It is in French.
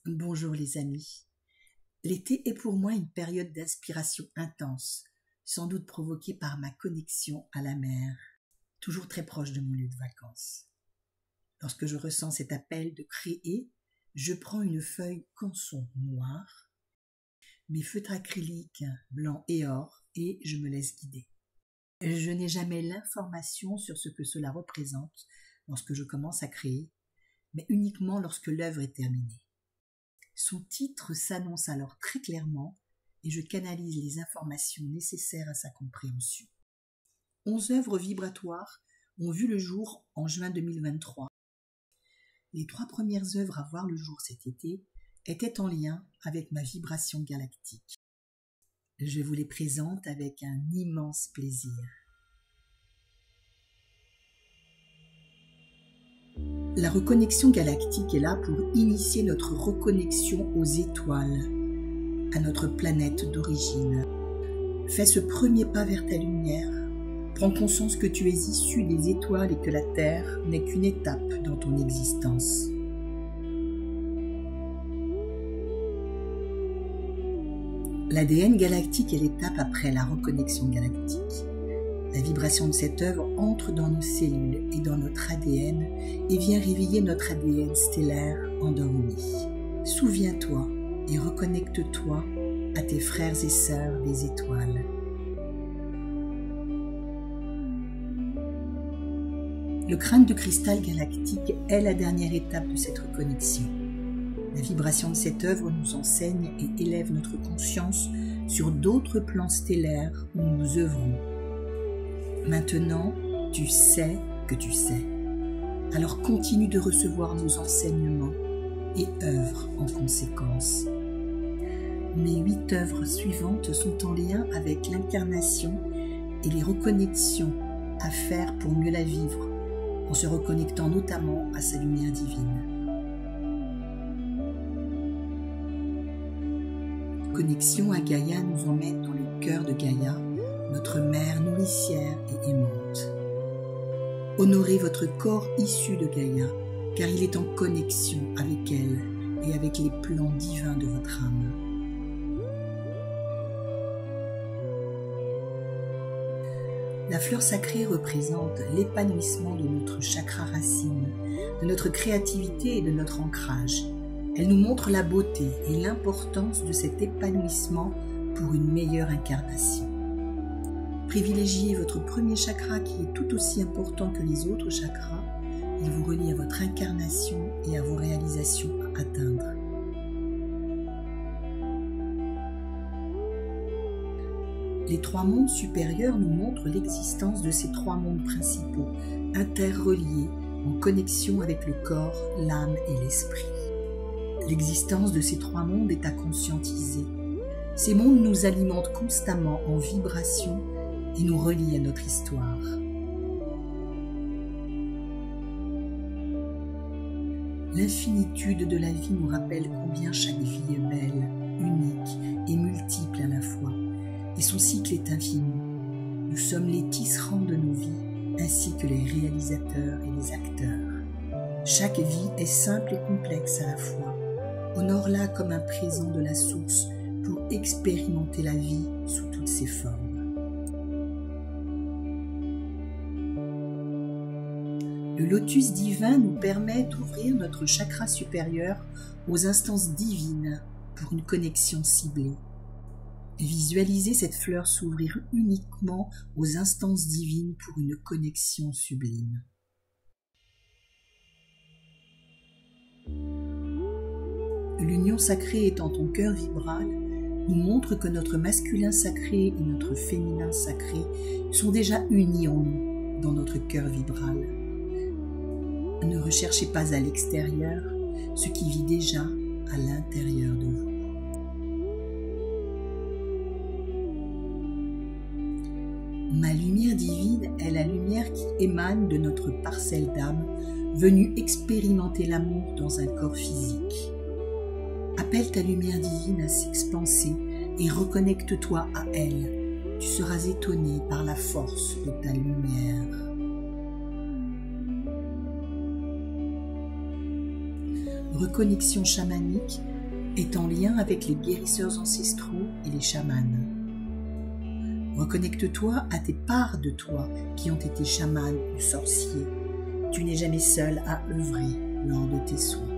Bonjour les amis. L'été est pour moi une période d'inspiration intense, sans doute provoquée par ma connexion à la mer, toujours très proche de mon lieu de vacances. Lorsque je ressens cet appel de créer, je prends une feuille canson noire, mes feutres acryliques blancs et or et je me laisse guider. Je n'ai jamais l'information sur ce que cela représente lorsque je commence à créer, mais uniquement lorsque l'œuvre est terminée. Son titre s'annonce alors très clairement et je canalise les informations nécessaires à sa compréhension. 11 œuvres vibratoires ont vu le jour en juin 2023. Les 3 premières œuvres à voir le jour cet été étaient en lien avec ma vibration galactique. Je vous les présente avec un immense plaisir. La reconnexion galactique est là pour initier notre reconnexion aux étoiles, à notre planète d'origine. Fais ce premier pas vers ta lumière. Prends conscience que tu es issu des étoiles et que la Terre n'est qu'une étape dans ton existence. L'ADN galactique est l'étape après la reconnexion galactique. La vibration de cette œuvre entre dans nos cellules et dans notre ADN et vient réveiller notre ADN stellaire endormi. Souviens-toi et reconnecte-toi à tes frères et sœurs des étoiles. Le crâne de cristal galactique est la dernière étape de cette reconnexion. La vibration de cette œuvre nous enseigne et élève notre conscience sur d'autres plans stellaires où nous œuvrons. Maintenant, tu sais que tu sais. Alors continue de recevoir nos enseignements et œuvre en conséquence. Mes 8 œuvres suivantes sont en lien avec l'incarnation et les reconnexions à faire pour mieux la vivre, en se reconnectant notamment à sa lumière divine. Connexion à Gaïa nous emmène dans le cœur de Gaïa, notre mère nourricière et aimante. Honorez votre corps issu de Gaïa, car il est en connexion avec elle et avec les plans divins de votre âme. La fleur sacrée représente l'épanouissement de notre chakra racine, de notre créativité et de notre ancrage. Elle nous montre la beauté et l'importance de cet épanouissement pour une meilleure incarnation. Privilégiez votre premier chakra qui est tout aussi important que les autres chakras. Il vous relie à votre incarnation et à vos réalisations à atteindre. Les 3 mondes supérieurs nous montrent l'existence de ces 3 mondes principaux, interreliés en connexion avec le corps, l'âme et l'esprit. L'existence de ces 3 mondes est à conscientiser. Ces mondes nous alimentent constamment en vibration et nous relient à notre histoire. L'infinitude de la vie nous rappelle combien chaque vie est belle, unique et multiple à la fois, et son cycle est infini. Nous sommes les tisserands de nos vies, ainsi que les réalisateurs et les acteurs. Chaque vie est simple et complexe à la fois. Honore-la comme un présent de la source pour expérimenter la vie sous toutes ses formes. Le lotus divin nous permet d'ouvrir notre chakra supérieur aux instances divines pour une connexion ciblée. Visualisez cette fleur s'ouvrir uniquement aux instances divines pour une connexion sublime. L'union sacrée étant ton cœur vibral, nous montre que notre masculin sacré et notre féminin sacré sont déjà unis en nous, dans notre cœur vibral. Ne recherchez pas à l'extérieur ce qui vit déjà à l'intérieur de vous. Ma lumière divine est la lumière qui émane de notre parcelle d'âme venue expérimenter l'amour dans un corps physique. Appelle ta lumière divine à s'expanser et reconnecte-toi à elle. Tu seras étonné par la force de ta lumière. Reconnexion chamanique est en lien avec les guérisseurs ancestraux et les chamans. Reconnecte-toi à tes parts de toi qui ont été chamans ou sorciers. Tu n'es jamais seul à œuvrer lors de tes soins.